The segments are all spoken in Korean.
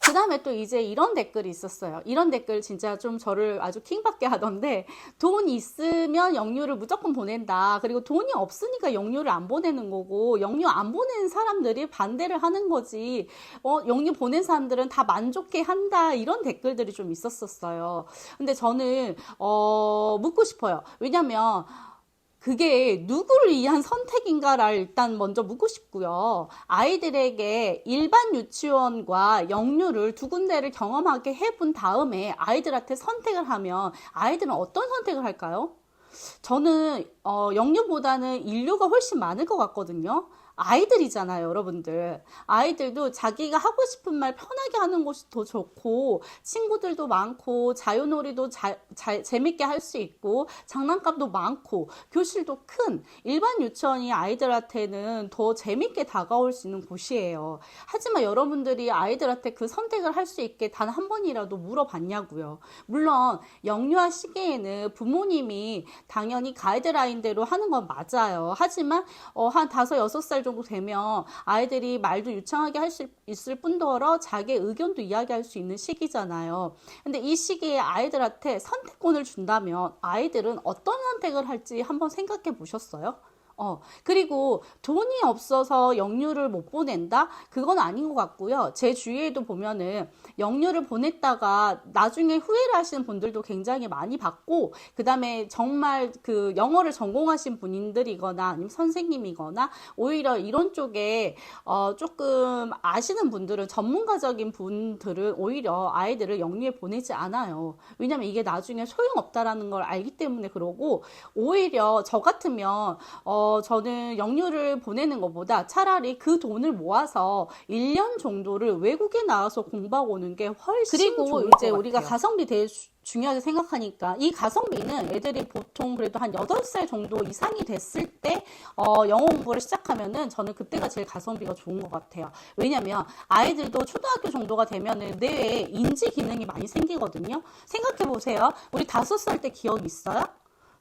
그 다음에 또 이제 이런 댓글이 있었어요. 이런 댓글 진짜 좀 저를 아주 킹받게 하던데, 돈 있으면 영유를 무조건 보낸다. 그리고 돈이 없으니까 영유를 안 보내는 거고, 영유 안 보내는 사람들이 반대를 하는 거지. 영유 보낸 사람들은 다 만족해 한다. 이런 댓글들이 좀 있었어요. 근데 저는 묻고 싶어요. 왜냐면 그게 누구를 위한 선택인가를 일단 먼저 묻고 싶고요. 아이들에게 일반 유치원과 영유를 두 군데를 경험하게 해본 다음에 아이들한테 선택을 하면 아이들은 어떤 선택을 할까요? 저는 영유보다는 인류가 훨씬 많을 것 같거든요. 아이들이잖아요, 여러분들. 아이들도 자기가 하고 싶은 말 편하게 하는 것이 더 좋고, 친구들도 많고, 자유놀이도 재밌게 할 수 있고, 장난감도 많고, 교실도 큰 일반 유치원이 아이들한테는 더 재밌게 다가올 수 있는 곳이에요. 하지만 여러분들이 아이들한테 그 선택을 할 수 있게 단 한 번이라도 물어봤냐고요. 물론 영유아 시기에는 부모님이 당연히 가이드라인대로 하는 건 맞아요. 하지만 한 5, 6살 정도 되면 아이들이 말도 유창하게 할 수 있을 뿐더러 자기의 의견도 이야기할 수 있는 시기잖아요. 근데 이 시기에 아이들한테 선택권을 준다면 아이들은 어떤 선택을 할지 한번 생각해 보셨어요? 그리고 돈이 없어서 영유를 못 보낸다? 그건 아닌 것 같고요. 제 주위에도 보면은 영유를 보냈다가 나중에 후회를 하시는 분들도 굉장히 많이 봤고, 그 다음에 정말 그 영어를 전공하신 분들이거나 아니면 선생님이거나 오히려 이런 쪽에 조금 아시는 분들은, 전문가적인 분들은 오히려 아이들을 영유에 보내지 않아요. 왜냐면 이게 나중에 소용없다라는 걸 알기 때문에 그러고, 오히려 저 같으면 저는 영유를 보내는 것보다 차라리 그 돈을 모아서 1년 정도를 외국에 나와서 공부하고 오는 게 훨씬 그리고 좋을 이제 것 우리가 같아요. 가성비 되게 중요하게 생각하니까, 이 가성비는 애들이 보통 그래도 한 8살 정도 이상이 됐을 때 영어 공부를 시작하면은 저는 그때가 제일 가성비가 좋은 것 같아요. 왜냐면 아이들도 초등학교 정도가 되면은 뇌에 인지 기능이 많이 생기거든요. 생각해 보세요. 우리 5살 때 기억 있어요?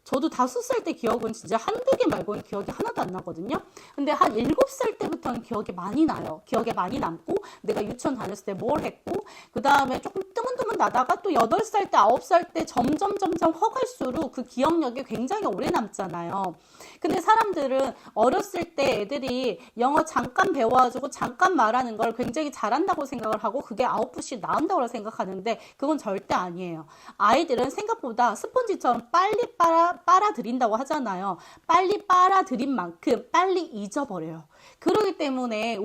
저도 5살 때 기억은 진짜 한두 개 말고는 기억이 하나도 안 나거든요. 근데 한 7살 때부터는 기억이 많이 나요. 기억에 많이 남고, 내가 유치원 다녔을 때 뭘 했고, 그 다음에 조금 뜨문뜨문 나다가 또 8살 때, 9살 때 점점 커갈수록 그 기억력이 굉장히 오래 남잖아요. 근데 사람들은 어렸을 때 애들이 영어 잠깐 배워가지고 잠깐 말하는 걸 굉장히 잘한다고 생각을 하고, 그게 아웃풋이 나온다고 생각하는데 그건 절대 아니에요. 아이들은 생각보다 스펀지처럼 빨리 빨아들인다고 하잖아요. 빨리 빨아들인 만큼 빨리 잊어버려요. 그렇기 때문에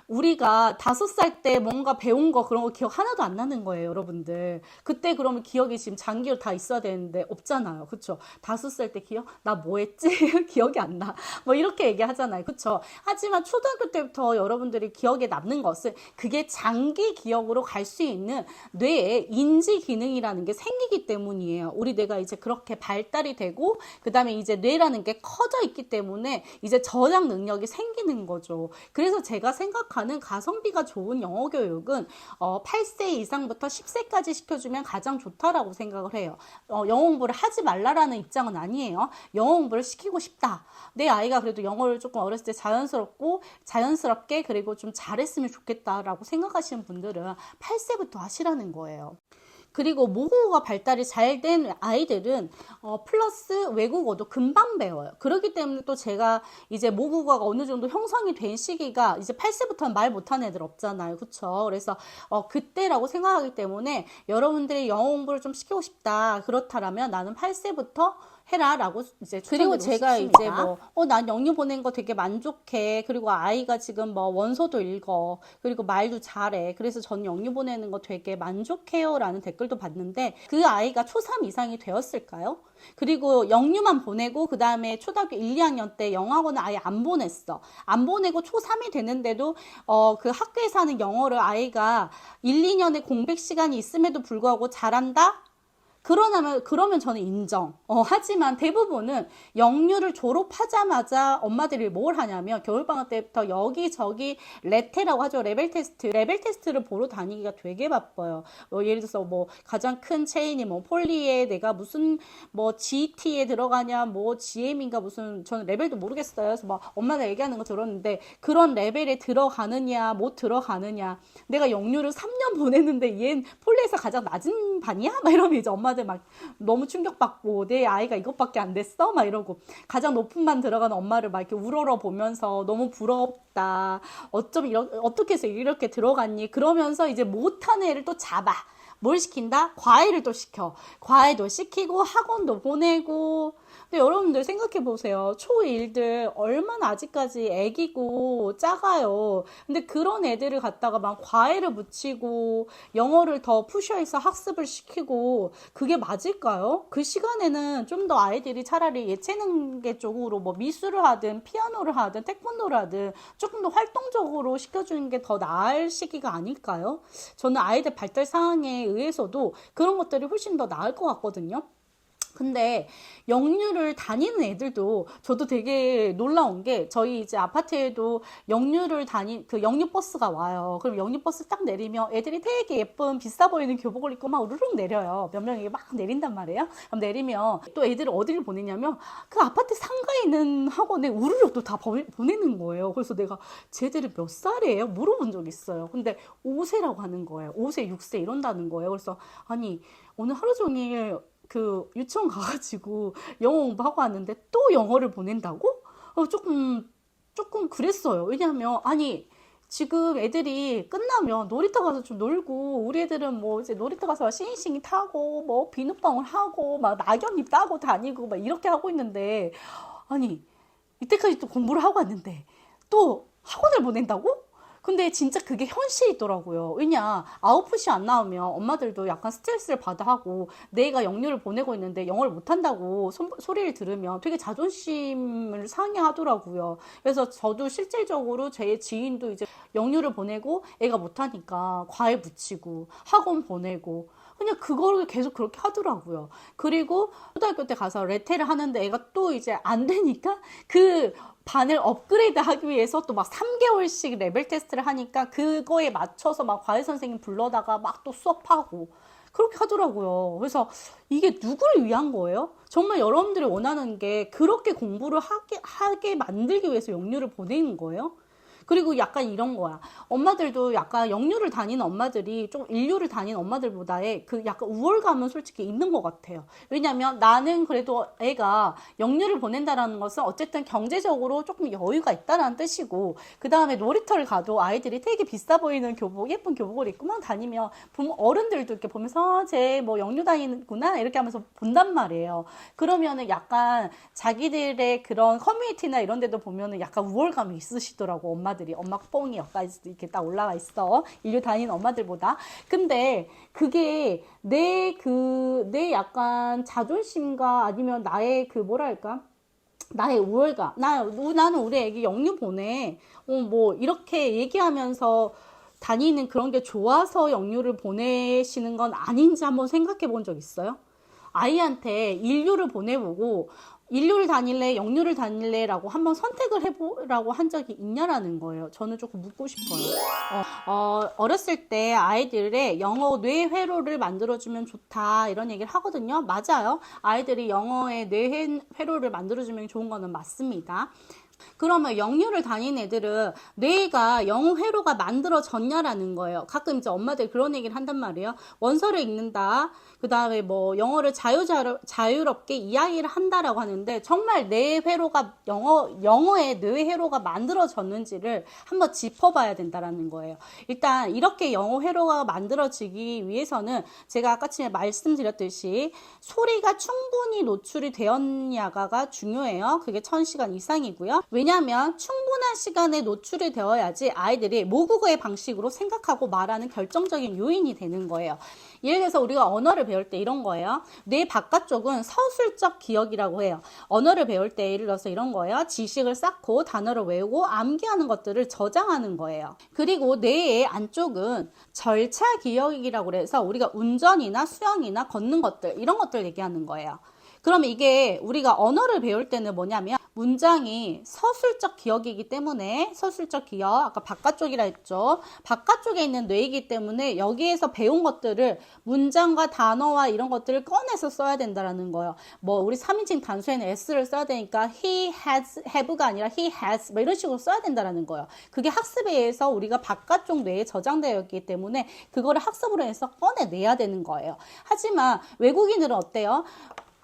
우리가 5살 때 뭔가 배운 거, 그런 거 기억 하나도 안 나는 거예요, 여러분들. 그때 그러면 기억이 지금 장기로 다 있어야 되는데 없잖아요. 그쵸? 5살 때 기억? 나 뭐 했지? 기억이 안 나. 뭐 이렇게 얘기하잖아요. 그쵸? 하지만 초등학교 때부터 여러분들이 기억에 남는 것은 그게 장기 기억으로 갈 수 있는 뇌의 인지 기능이라는 게 생기기 때문이에요. 우리 뇌가 이제 그렇게 발달이 되고, 그 다음에 이제 뇌라는 게 커져 있기 때문에 이제 저장 능력이 생기는 거죠. 그래서 제가 생각하는 가성비가 좋은 영어 교육은 8세 이상부터 10세까지 시켜주면 가장 좋다라고 생각을 해요. 영어 공부를 하지 말라라는 입장은 아니에요. 영어 공부를 시키고 싶다. 내 아이가 그래도 영어를 조금 어렸을 때 자연스럽게 그리고 좀 잘했으면 좋겠다라고 생각하시는 분들은 8세부터 하시라는 거예요. 그리고 모국어가 발달이 잘 된 아이들은 플러스 외국어도 금방 배워요. 그렇기 때문에 또 제가 이제 모국어가 어느 정도 형성이 된 시기가 이제 8세부터는 말 못하는 애들 없잖아요. 그쵸? 그래서 그때라고 생각하기 때문에 여러분들이 영어 공부를 좀 시키고 싶다, 그렇다라면 나는 8세부터 해라라고 이제 그리고 제가 싶습니다. 이제 난 영유 보낸 거 되게 만족해. 그리고 아이가 지금 뭐 원서도 읽어. 그리고 말도 잘해. 그래서 전 영유 보내는 거 되게 만족해요라는 댓글도 봤는데, 그 아이가 초3 이상이 되었을까요? 그리고 영유만 보내고 그 다음에 초등학교 1, 2학년 때 영어학원을 아예 안 보냈어. 안 보내고 초3이 되는데도 그 학교에서 하는 영어를 아이가 1, 2년의 공백 시간이 있음에도 불구하고 잘한다? 그러면 저는 인정. 하지만 대부분은 영유를 졸업하자마자 엄마들이 뭘 하냐면 겨울방학 때부터 여기저기 레테라고 하죠. 레벨 테스트를 보러 다니기가 되게 바빠요. 예를 들어서 뭐 가장 큰 체인이 뭐 폴리에 내가 무슨 뭐 GT에 들어가냐, 뭐 GM인가 무슨 저는 레벨도 모르겠어요. 그래서 막 엄마가 얘기하는 거 들었는데 그런 레벨에 들어가느냐, 못 들어가느냐. 내가 영유를 3년 보냈는데 얘는 폴리에서 가장 낮은 반이야? 막 이러면 이제 엄마들 막 너무 충격받고 내 아이가 이것밖에 안 됐어? 막 이러고 가장 높은 반 들어가는 엄마를 막 이렇게 우러러 보면서 너무 부럽다. 어떻게 해서 이렇게 들어갔니? 그러면서 이제 못하는 애를 또 잡아. 뭘 시킨다? 과외를 또 시켜. 과외도 시키고 학원도 보내고. 근데 여러분들 생각해 보세요. 초1들 얼마나 아직까지 애기고 작아요. 근데 그런 애들을 갖다가 막 과외를 붙이고 영어를 더 푸셔해서 학습을 시키고 그게 맞을까요? 그 시간에는 좀 더 아이들이 차라리 예체능계 쪽으로 뭐 미술을 하든 피아노를 하든 태권도를 하든 조금 더 활동적으로 시켜주는 게 더 나을 시기가 아닐까요? 저는 아이들 발달 상황에 의해서도 그런 것들이 훨씬 더 나을 것 같거든요. 근데 영유를 다니는 애들도 저도 되게 놀라운 게 저희 이제 아파트에도 그 영유 버스가 와요. 그럼 영유 버스 딱 내리면 애들이 되게 예쁜 비싸 보이는 교복을 입고 막 우르륵 내려요. 몇 명이 막 내린단 말이에요. 그럼 내리면 또 애들을 어디를 보내냐면 그 아파트 상가에 있는 학원에 우르륵 또 다 보내는 거예요. 그래서 내가 쟤들이 몇 살이에요? 물어본 적 있어요. 근데 5세라고 하는 거예요. 5세, 6세 이런다는 거예요. 그래서 아니 오늘 하루 종일 그 유치원 가가지고 영어 공부하고 왔는데 또 영어를 보낸다고? 조금 그랬어요. 왜냐하면 아니 지금 애들이 끝나면 놀이터 가서 좀 놀고 우리 애들은 뭐 이제 놀이터 가서 싱싱이 타고 뭐 비눗방울 하고 막 낙엽잎 따고 다니고 막 이렇게 하고 있는데 아니 이때까지 또 공부를 하고 왔는데 또 학원을 보낸다고? 근데 진짜 그게 현실이더라고요. 왜냐, 아웃풋이 안 나오면 엄마들도 약간 스트레스를 받아 하고 내가 영유를 보내고 있는데 영어를 못한다고 소리를 들으면 되게 자존심을 상해하더라고요. 그래서 저도 실질적으로 제 지인도 이제 영유를 보내고 애가 못하니까 과외 붙이고 학원 보내고 그냥 그거를 계속 그렇게 하더라고요. 그리고 초등학교 때 가서 레테를 하는데 애가 또 이제 안 되니까 그 반을 업그레이드 하기 위해서 또 막 3개월씩 레벨 테스트를 하니까 그거에 맞춰서 막 과외 선생님 불러다가 막 또 수업하고 그렇게 하더라고요. 그래서 이게 누구를 위한 거예요? 정말 여러분들이 원하는 게 그렇게 공부를 하게 만들기 위해서 영유를 보내는 거예요? 그리고 약간 이런 거야. 엄마들도 약간 영유를 다니는 엄마들이 좀 인류를 다니는 엄마들보다의 그 약간 우월감은 솔직히 있는 것 같아요. 왜냐면 나는 그래도 애가 영유를 보낸다라는 것은 어쨌든 경제적으로 조금 여유가 있다는 뜻이고, 그 다음에 놀이터를 가도 아이들이 되게 비싸 보이는 교복, 예쁜 교복을 입고만 다니면 어른들도 이렇게 보면서 쟤 뭐 영유 다니는구나 이렇게 하면서 본단 말이에요. 그러면은 약간 자기들의 그런 커뮤니티나 이런 데도 보면은 약간 우월감이 있으시더라고, 엄마들. 엄마 뽕이 여기까지 이렇게 딱 올라가 있어. 인류 다니는 엄마들보다. 근데 그게 내 약간 자존심과 아니면 나의 그 뭐랄까? 나의 우월감. 나는 우리 애기 영유 보내. 뭐 이렇게 얘기하면서 다니는 그런 게 좋아서 영유를 보내시는 건 아닌지 한번 생각해 본 적 있어요? 아이한테 인류를 보내보고 인류를 다닐래, 영유를 다닐래 라고 한번 선택을 해보라고 한 적이 있냐라는 거예요. 저는 조금 묻고 싶어요. 어렸을 때 아이들의 영어 뇌 회로를 만들어주면 좋다 이런 얘기를 하거든요. 맞아요. 아이들이 영어의 뇌 회로를 만들어주면 좋은 거는 맞습니다. 그러면 영유를 다니는 애들은 뇌가 영어 회로가 만들어졌냐라는 거예요. 가끔 이제 엄마들 그런 얘기를 한단 말이에요. 원서를 읽는다. 그 다음에 뭐 영어를 자유롭게 이야기를 한다라고 하는데 정말 뇌 회로가 영어의 뇌 회로가 만들어졌는지를 한번 짚어봐야 된다라는 거예요. 일단 이렇게 영어 회로가 만들어지기 위해서는 제가 아까 전에 말씀드렸듯이 소리가 충분히 노출이 되었냐가 중요해요. 그게 1000시간 이상이고요. 왜냐하면 충분한 시간에 노출이 되어야지 아이들이 모국어의 방식으로 생각하고 말하는 결정적인 요인이 되는 거예요. 예를 들어서 우리가 언어를 배울 때 이런 거예요. 뇌 바깥쪽은 서술적 기억이라고 해요. 언어를 배울 때 예를 들어서 이런 거예요. 지식을 쌓고 단어를 외우고 암기하는 것들을 저장하는 거예요. 그리고 뇌의 안쪽은 절차 기억이라고 해서 우리가 운전이나 수영이나 걷는 것들 이런 것들 얘기하는 거예요. 그러면 이게 우리가 언어를 배울 때는 뭐냐면 문장이 서술적 기억이기 때문에 서술적 기억, 아까 바깥쪽이라 했죠. 바깥쪽에 있는 뇌이기 때문에 여기에서 배운 것들을 문장과 단어와 이런 것들을 꺼내서 써야 된다라는 거예요. 뭐 우리 3인칭 단수에는 s를 써야 되니까 he has, have가 아니라 he has 뭐 이런 식으로 써야 된다라는 거예요. 그게 학습에 의해서 우리가 바깥쪽 뇌에 저장되어 있기 때문에 그거를 학습으로 해서 꺼내내야 되는 거예요. 하지만 외국인들은 어때요?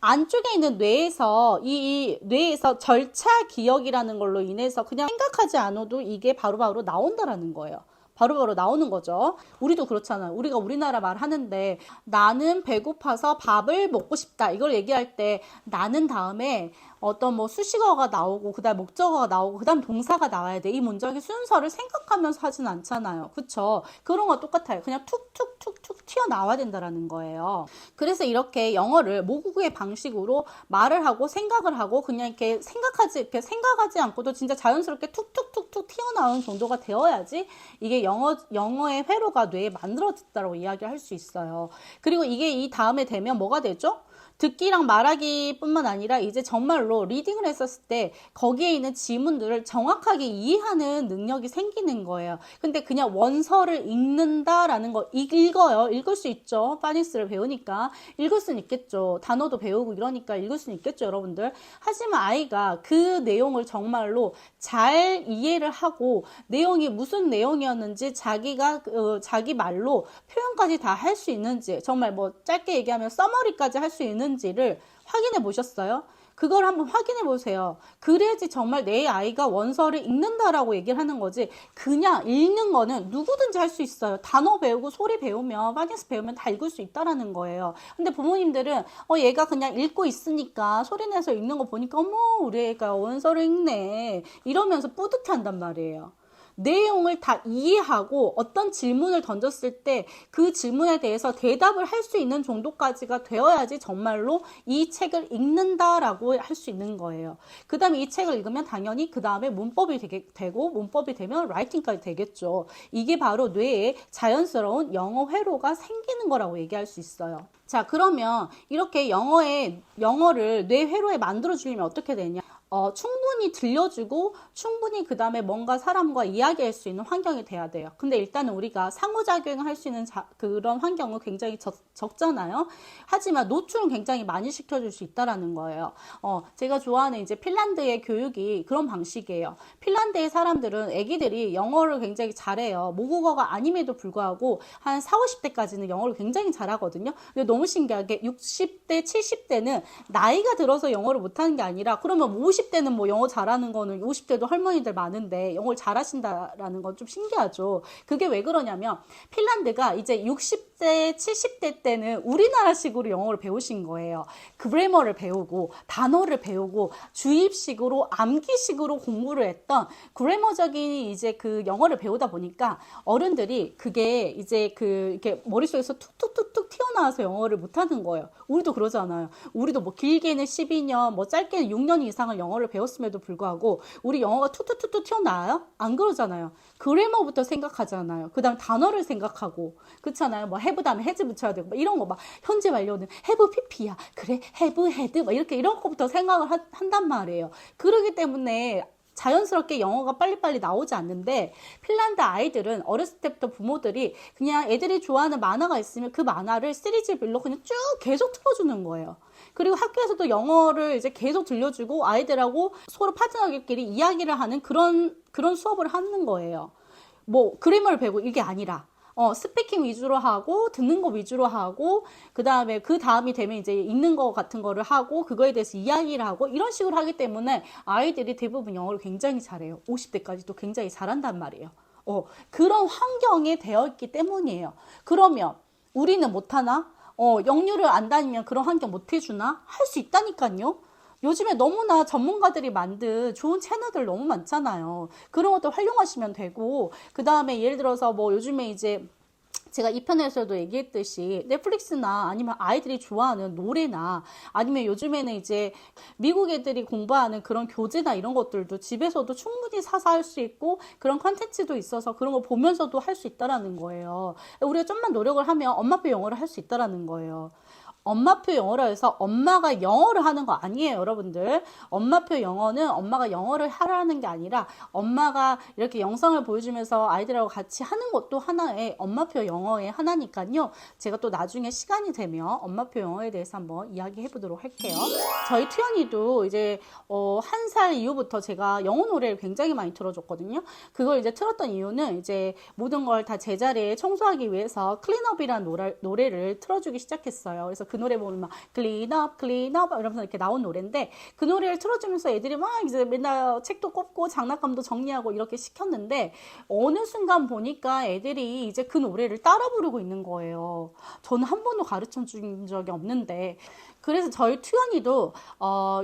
안쪽에 있는 뇌에서 이 뇌에서 절차 기억이라는 걸로 인해서 그냥 생각하지 않아도 이게 바로바로 나온다라는 거예요. 바로바로 나오는 거죠. 우리도 그렇잖아요. 우리가 우리나라 말 하는데 나는 배고파서 밥을 먹고 싶다. 이걸 얘기할 때 나는 다음에 어떤 뭐 수식어가 나오고 그다음 목적어가 나오고 그다음 동사가 나와야 돼. 이 문장의 순서를 생각하면서 하진 않잖아요. 그쵸? 그런 거 똑같아요. 그냥 툭툭툭툭 튀어나와야 된다라는 거예요. 그래서 이렇게 영어를 모국어의 방식으로 말을 하고 생각을 하고 그냥 이렇게 생각하지 않고도 진짜 자연스럽게 툭툭툭툭 튀어나오는 정도가 되어야지 이게 영어의 회로가 뇌에 만들어졌다고 이야기할 수 있어요. 그리고 이게 이 다음에 되면 뭐가 되죠? 듣기랑 말하기 뿐만 아니라 이제 정말로 리딩을 했었을 때 거기에 있는 지문들을 정확하게 이해하는 능력이 생기는 거예요. 근데 그냥 원서를 읽는다라는 거, 읽어요. 읽을 수 있죠. 파니스를 배우니까. 읽을 수는 있겠죠. 단어도 배우고 이러니까 읽을 수는 있겠죠, 여러분들. 하지만 아이가 그 내용을 정말로 잘 이해를 하고 내용이 무슨 내용이었는지 자기가 자기 말로 표현까지 다 할 수 있는지 정말 뭐 짧게 얘기하면 서머리까지 할 수 있는지를 확인해 보셨어요? 그걸 한번 확인해 보세요. 그래야지 정말 내 아이가 원서를 읽는다라고 얘기를 하는 거지 그냥 읽는 거는 누구든지 할 수 있어요. 단어 배우고 소리 배우면 파닉스 배우면 다 읽을 수 있다라는 거예요. 근데 부모님들은 얘가 그냥 읽고 있으니까 소리 내서 읽는 거 보니까 어머 우리 애가 원서를 읽네 이러면서 뿌듯해 한단 말이에요. 내용을 다 이해하고 어떤 질문을 던졌을 때 그 질문에 대해서 대답을 할 수 있는 정도까지가 되어야지 정말로 이 책을 읽는다라고 할 수 있는 거예요. 그 다음에 이 책을 읽으면 당연히 그 다음에 문법이 되고 문법이 되면 라이팅까지 되겠죠. 이게 바로 뇌에 자연스러운 영어 회로가 생기는 거라고 얘기할 수 있어요. 자, 그러면 이렇게 영어를 뇌 회로에 만들어 주려면 어떻게 되냐? 충분히 들려주고 충분히 그 다음에 뭔가 사람과 이야기할 수 있는 환경이 돼야 돼요. 근데 일단은 우리가 상호작용을 할 수 있는 그런 환경은 굉장히 적잖아요. 하지만 노출은 굉장히 많이 시켜줄 수 있다라는 거예요. 제가 좋아하는 이제 핀란드의 교육이 그런 방식이에요. 핀란드의 사람들은 애기들이 영어를 굉장히 잘해요. 모국어가 아님에도 불구하고 한 40, 50대까지는 영어를 굉장히 잘하거든요. 근데 너무 신기하게 60대, 70대는 나이가 들어서 영어를 못하는 게 아니라 그러면 50대는 뭐 영어 잘하는 거는 50대도 할머니들 많은데 영어를 잘하신다라는 건 좀 신기하죠. 그게 왜 그러냐면 핀란드가 이제 60대, 70대 때는 우리나라식으로 영어를 배우신 거예요. 그래머를 배우고 단어를 배우고 주입식으로 암기식으로 공부를 했던 그래머적인 이제 그 영어를 배우다 보니까 어른들이 그게 이제 이렇게 머릿속에서 툭툭툭툭 튀어나와서 영어를 못하는 거예요. 우리도 그러잖아요. 우리도 뭐 길게는 12년, 뭐 짧게는 6년 이상을 영어를 배웠음에도 불구하고 우리 영어가 툭툭툭툭 튀어나와요? 안 그러잖아요. 그래머부터 생각하잖아요. 그 다음 단어를 생각하고 그렇잖아요. 뭐 have 다음에 has 붙여야 되고 막 이런 거 막 현재 완료는 have pp야. 그래 have had 막 이런 거부터 생각을 한단 말이에요. 그러기 때문에 자연스럽게 영어가 빨리빨리 나오지 않는데 핀란드 아이들은 어렸을 때부터 부모들이 그냥 애들이 좋아하는 만화가 있으면 그 만화를 시리즈별로 그냥 쭉 계속 틀어주는 거예요. 그리고 학교에서도 영어를 이제 계속 들려주고 아이들하고 서로 파트너들끼리 이야기를 하는 그런 수업을 하는 거예요. 뭐 그래머를 배우고 이게 아니라 스피킹 위주로 하고 듣는 거 위주로 하고 그 다음이 되면 이제 읽는 거 같은 거를 하고 그거에 대해서 이야기를 하고 이런 식으로 하기 때문에 아이들이 대부분 영어를 굉장히 잘해요. 50대까지도 굉장히 잘한단 말이에요. 그런 환경에 되어 있기 때문이에요. 그러면 우리는 못하나? 영유를 안 다니면 그런 환경 못 해주나? 할 수 있다니까요. 요즘에 너무나 전문가들이 만든 좋은 채널들 너무 많잖아요. 그런 것도 활용하시면 되고, 그 다음에 예를 들어서 뭐 요즘에 이제 제가 2편에서도 얘기했듯이 넷플릭스나 아니면 아이들이 좋아하는 노래나 아니면 요즘에는 이제 미국 애들이 공부하는 그런 교재나 이런 것들도 집에서도 충분히 사서 할 수 있고 그런 컨텐츠도 있어서 그런 거 보면서도 할 수 있다라는 거예요. 우리가 좀만 노력을 하면 엄마표 영어를 할 수 있다라는 거예요. 엄마표 영어로 해서 엄마가 영어를 하는 거 아니에요, 여러분들. 엄마표 영어는 엄마가 영어를 하라는 게 아니라 엄마가 이렇게 영상을 보여주면서 아이들하고 같이 하는 것도 하나의 엄마표 영어의 하나니까요. 제가 또 나중에 시간이 되면 엄마표 영어에 대해서 한번 이야기해 보도록 할게요. 저희 투연이도 이제 1살 이후부터 제가 영어 노래를 굉장히 많이 틀어줬거든요. 그걸 이제 틀었던 이유는 이제 모든 걸 다 제자리에 청소하기 위해서 클린업이라는 노래를 틀어주기 시작했어요. 그래서 그 노래 보면 막 클린업 이러면서 이렇게 나온 노래인데 그 노래를 틀어주면서 애들이 막 이제 맨날 책도 꼽고 장난감도 정리하고 이렇게 시켰는데 어느 순간 보니까 애들이 이제 그 노래를 따라 부르고 있는 거예요. 저는 한 번도 가르쳐 준 적이 없는데 그래서 저희 투연이도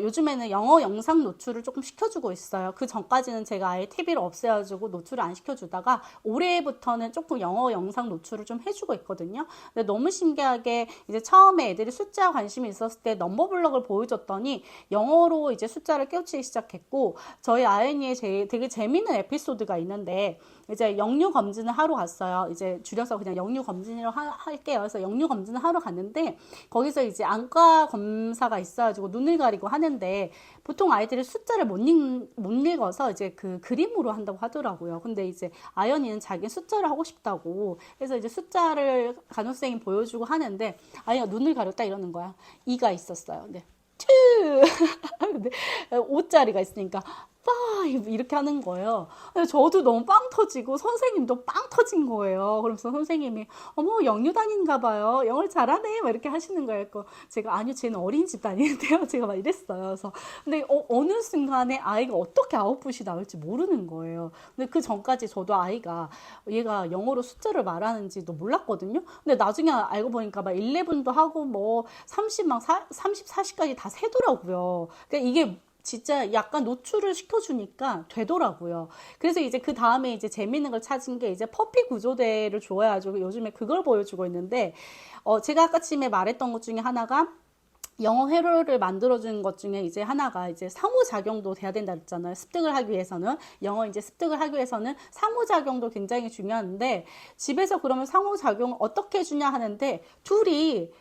요즘에는 영어 영상 노출을 조금 시켜주고 있어요. 그 전까지는 제가 아예 TV를 없애가지고 노출을 안 시켜주다가 올해부터는 조금 영어 영상 노출을 좀 해주고 있거든요. 근데 너무 신기하게 이제 처음에 애들이 숫자 관심이 있었을 때 넘버블럭을 보여줬더니 영어로 이제 숫자를 깨우치기 시작했고 저희 아이니에 되게 재밌는 에피소드가 있는데 이제 영유 검진을 하러 갔어요. 이제 줄여서 그냥 영유 검진을 할게요. 그래서 영유 검진을 하러 갔는데 거기서 이제 안과 검사가 있어가지고 눈을 가리고 하는데 보통 아이들이 숫자를 못 읽어서 이제 그 그림으로 한다고 하더라고요. 근데 이제 아연이는 자기 숫자를 하고 싶다고 그래서 이제 숫자를 간호생이 보여주고 하는데 아이가 눈을 가렸다 이러는 거야. 2가 있었어요. 근데 2 근데 5자리가 있으니까 5 이렇게 하는 거예요. 저도 너무 빵 터지고 선생님도 빵 터진 거예요. 그러면서 선생님이 어머 영유단인가 봐요. 영어를 잘하네 막 이렇게 하시는 거예요. 제가 아니요 쟤는 어린이집 다니는데요. 제가 막 이랬어요. 그래서 근데 어느 순간에 아이가 어떻게 아웃풋이 나올지 모르는 거예요. 근데 그 전까지 저도 아이가 얘가 영어로 숫자를 말하는지도 몰랐거든요. 근데 나중에 알고 보니까 막 11도 하고 뭐 30, 막 30, 40까지 다 세더라고요. 그러니까 이게 진짜 약간 노출을 시켜주니까 되더라고요. 그래서 이제 그 다음에 이제 재밌는 걸 찾은 게 이제 퍼피 구조대를 좋아해가지고 요즘에 그걸 보여주고 있는데, 제가 아까 침에 말했던 것 중에 하나가 영어 회로를 만들어주는 것 중에 이제 하나가 이제 상호작용도 돼야 된다 그랬잖아요. 습득을 하기 위해서는. 영어 이제 습득을 하기 위해서는 상호작용도 굉장히 중요한데, 집에서 그러면 상호작용 어떻게 해주냐 하는데, 둘이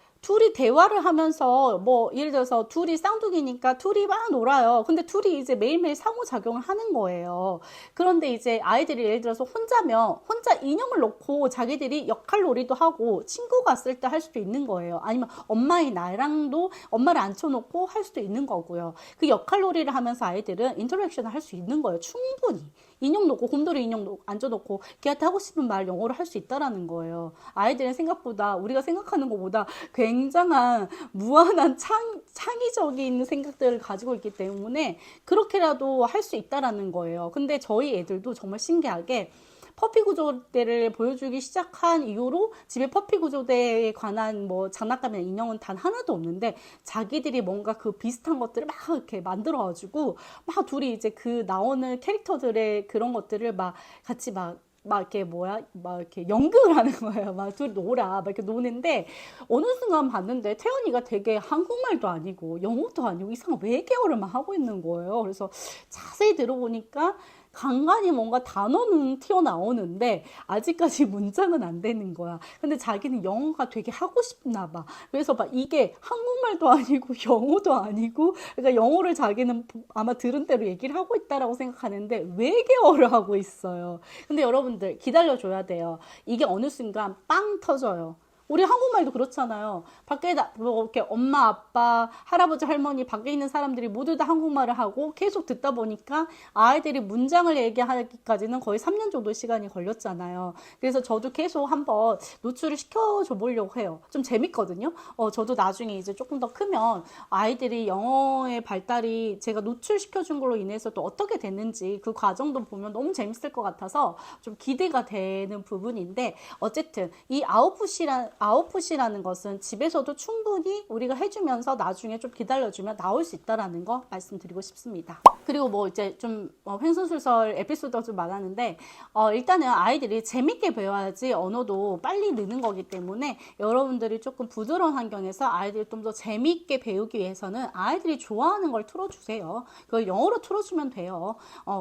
대화를 하면서 뭐 예를 들어서 둘이 쌍둥이니까 둘이 막 놀아요. 근데 둘이 이제 매일매일 상호작용을 하는 거예요. 그런데 이제 아이들이 예를 들어서 혼자면 혼자 인형을 놓고 자기들이 역할놀이도 하고 친구가 왔을 때 할 수도 있는 거예요. 아니면 엄마의 나랑도 엄마를 앉혀놓고 할 수도 있는 거고요. 그 역할놀이를 하면서 아이들은 인터랙션을 할 수 있는 거예요. 충분히. 인형 놓고 곰돌이 인형 앉아놓고 걔한테 하고 싶은 말 영어로 할 수 있다라는 거예요. 아이들은 생각보다 우리가 생각하는 것보다 굉장한 무한한 창의적인 생각들을 가지고 있기 때문에 그렇게라도 할 수 있다라는 거예요. 근데 저희 애들도 정말 신기하게 퍼피 구조대를 보여주기 시작한 이후로 집에 퍼피 구조대에 관한 뭐 장난감이나 인형은 단 하나도 없는데 자기들이 뭔가 그 비슷한 것들을 막 이렇게 만들어가지고 막 둘이 이제 그 나오는 캐릭터들의 그런 것들을 막 같이 막 이렇게 막 이렇게 연극을 하는 거예요. 막 둘이 막 이렇게 노는데 어느 순간 봤는데 태연이가 되게 한국말도 아니고 영어도 아니고 이상한 외계어를 막 하고 있는 거예요. 그래서 자세히 들어보니까 간간히 뭔가 단어는 튀어나오는데 아직까지 문장은 안 되는 거야. 근데 자기는 영어가 되게 하고 싶나 봐. 그래서 막 이게 한국말도 아니고 영어도 아니고 그러니까 영어를 자기는 아마 들은 대로 얘기를 하고 있다라고 생각하는데 외계어를 하고 있어요. 근데 여러분들 기다려줘야 돼요. 이게 어느 순간 빵 터져요. 우리 한국말도 그렇잖아요. 밖에 뭐 이렇게 엄마, 아빠, 할아버지, 할머니 밖에 있는 사람들이 모두 다 한국말을 하고 계속 듣다 보니까 아이들이 문장을 얘기하기까지는 거의 3년 정도 시간이 걸렸잖아요. 그래서 저도 계속 한번 노출을 시켜줘 보려고 해요. 좀 재밌거든요. 저도 나중에 이제 조금 더 크면 아이들이 영어의 발달이 제가 노출시켜준 걸로 인해서 또 어떻게 됐는지 그 과정도 보면 너무 재밌을 것 같아서 좀 기대가 되는 부분인데 어쨌든 이 아웃풋이라는 것은 집에서도 충분히 우리가 해주면서 나중에 좀 기다려주면 나올 수 있다라는 거 말씀드리고 싶습니다. 그리고 뭐 이제 좀 횡설수설 에피소드가 좀 많았는데 일단은 아이들이 재밌게 배워야지 언어도 빨리 느는 거기 때문에 여러분들이 조금 부드러운 환경에서 아이들이 좀 더 재밌게 배우기 위해서는 아이들이 좋아하는 걸 틀어주세요. 그걸 영어로 틀어주면 돼요.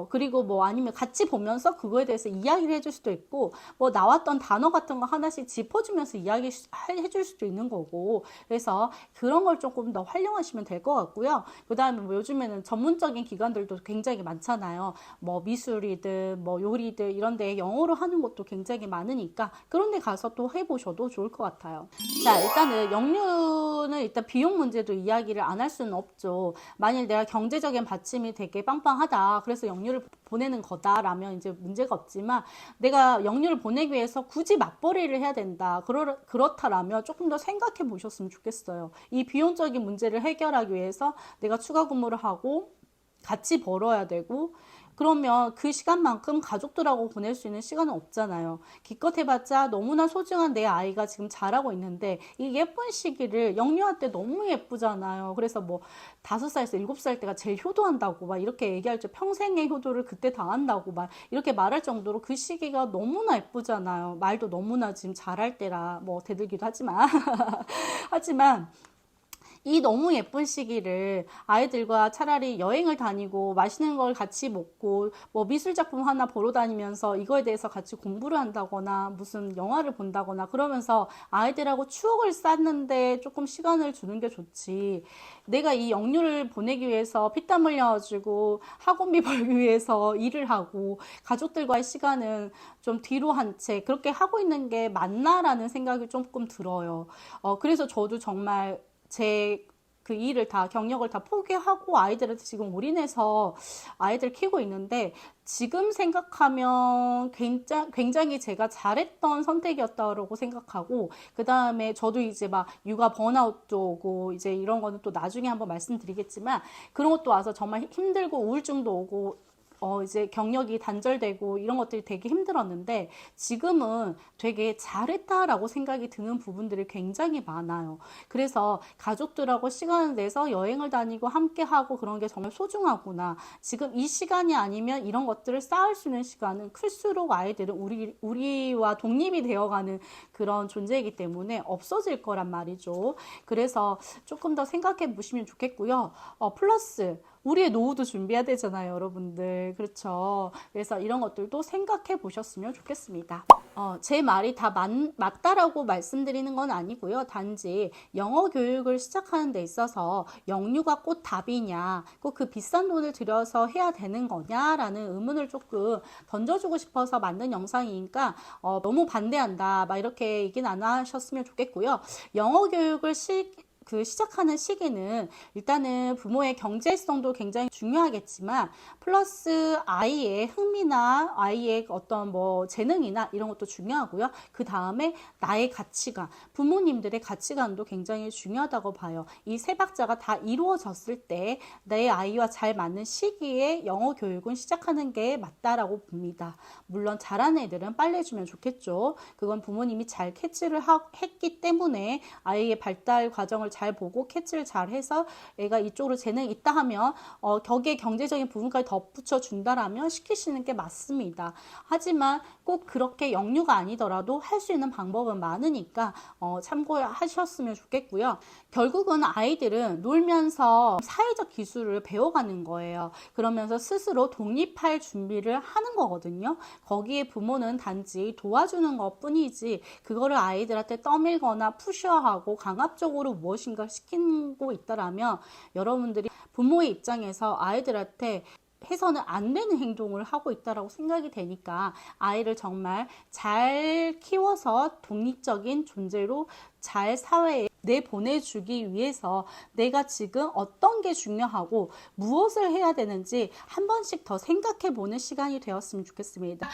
그리고 뭐 아니면 같이 보면서 그거에 대해서 이야기를 해줄 수도 있고 뭐 나왔던 단어 같은 거 하나씩 짚어주면서 이야기 해줄 수도 있는 거고 그래서 그런 걸 조금 더 활용하시면 될 것 같고요. 그 다음에 뭐 요즘에는 전문적인 기관들도 굉장히 많잖아요. 뭐 미술이든 뭐 요리든 이런 데 영어로 하는 것도 굉장히 많으니까 그런 데 가서 또 해보셔도 좋을 것 같아요. 자, 일단은 영유는 일단 비용 문제도 이야기를 안 할 수는 없죠. 만일 내가 경제적인 받침이 되게 빵빵하다. 그래서 영유를 보내는 거다라면 이제 문제가 없지만 내가 영유를 보내기 위해서 굳이 맞벌이를 해야 된다. 그렇다라면 조금 더 생각해 보셨으면 좋겠어요. 이 비용적인 문제를 해결하기 위해서 내가 추가 근무를 하고 같이 벌어야 되고 그러면 그 시간만큼 가족들하고 보낼 수 있는 시간은 없잖아요. 기껏 해봤자 너무나 소중한 내 아이가 지금 자라고 있는데 이 예쁜 시기를 영유아 때 너무 예쁘잖아요. 그래서 뭐 5살에서 7살 때가 제일 효도한다고 막 이렇게 얘기할 때 평생의 효도를 그때 다 한다고 막 이렇게 말할 정도로 그 시기가 너무나 예쁘잖아요. 말도 너무나 지금 잘할 때라 뭐 대들기도 하지만 하지만 이 너무 예쁜 시기를 아이들과 차라리 여행을 다니고 맛있는 걸 같이 먹고 뭐 미술작품 하나 보러 다니면서 이거에 대해서 같이 공부를 한다거나 무슨 영화를 본다거나 그러면서 아이들하고 추억을 쌓는데 조금 시간을 주는 게 좋지. 내가 이 영유를 보내기 위해서 피땀 흘려가지고 학원비 벌기 위해서 일을 하고 가족들과의 시간은 좀 뒤로 한 채 그렇게 하고 있는 게 맞나라는 생각이 조금 들어요. 그래서 저도 정말 제 그 일을 다 경력을 다 포기하고 아이들한테 지금 올인해서 아이들 키우고 있는데 지금 생각하면 굉장히 제가 잘했던 선택이었다고 생각하고 그 다음에 저도 이제 막 육아 번아웃도 오고 이제 이런 거는 또 나중에 한번 말씀드리겠지만 그런 것도 와서 정말 힘들고 우울증도 오고 이제 경력이 단절되고 이런 것들이 되게 힘들었는데 지금은 되게 잘했다라고 생각이 드는 부분들이 굉장히 많아요. 그래서 가족들하고 시간을 내서 여행을 다니고 함께하고 그런 게 정말 소중하구나. 지금 이 시간이 아니면 이런 것들을 쌓을 수 있는 시간은 클수록 아이들은 우리와 독립이 되어가는 그런 존재이기 때문에 없어질 거란 말이죠. 그래서 조금 더 생각해 보시면 좋겠고요. 플러스 우리의 노후도 준비해야 되잖아요, 여러분들. 그렇죠. 그래서 이런 것들도 생각해 보셨으면 좋겠습니다. 제 말이 다 맞다라고 말씀드리는 건 아니고요. 단지 영어 교육을 시작하는 데 있어서 영유가 꼭 답이냐, 꼭 그 비싼 돈을 들여서 해야 되는 거냐라는 의문을 조금 던져주고 싶어서 만든 영상이니까 너무 반대한다, 막 이렇게 얘기는 안 하셨으면 좋겠고요. 영어 교육을 시작하는 시기는 일단은 부모의 경제성도 굉장히 중요하겠지만 플러스 아이의 흥미나 아이의 어떤 뭐 재능이나 이런 것도 중요하고요. 그 다음에 나의 가치관, 부모님들의 가치관도 굉장히 중요하다고 봐요. 이 세 박자가 다 이루어졌을 때 내 아이와 잘 맞는 시기에 영어 교육은 시작하는 게 맞다라고 봅니다. 물론 잘하는 애들은 빨리 해주면 좋겠죠. 그건 부모님이 잘 캐치를 했기 때문에 아이의 발달 과정을 잘 보고 캐치를 잘 해서 애가 이쪽으로 재능이 있다 하면 거기에 경제적인 부분까지 덧붙여 준다라면 시키시는 게 맞습니다. 하지만 꼭 그렇게 영유가 아니더라도 할 수 있는 방법은 많으니까 참고하셨으면 좋겠고요. 결국은 아이들은 놀면서 사회적 기술을 배워가는 거예요. 그러면서 스스로 독립할 준비를 하는 거거든요. 거기에 부모는 단지 도와주는 것 뿐이지 그거를 아이들한테 떠밀거나 푸셔하고 강압적으로 무엇인가 시키고 있다라면 여러분들이 부모의 입장에서 아이들한테 해서는 안 되는 행동을 하고 있다라고 생각이 되니까 아이를 정말 잘 키워서 독립적인 존재로 잘 사회에 내보내주기 위해서 내가 지금 어떤 게 중요하고 무엇을 해야 되는지 한 번씩 더 생각해 보는 시간이 되었으면 좋겠습니다.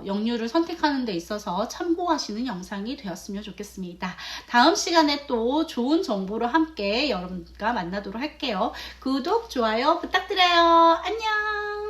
영유를 선택하는 데 있어서 참고하시는 영상이 되었으면 좋겠습니다. 다음 시간에 또 좋은 정보로 함께 여러분과 만나도록 할게요. 구독, 좋아요 부탁드려요. 안녕.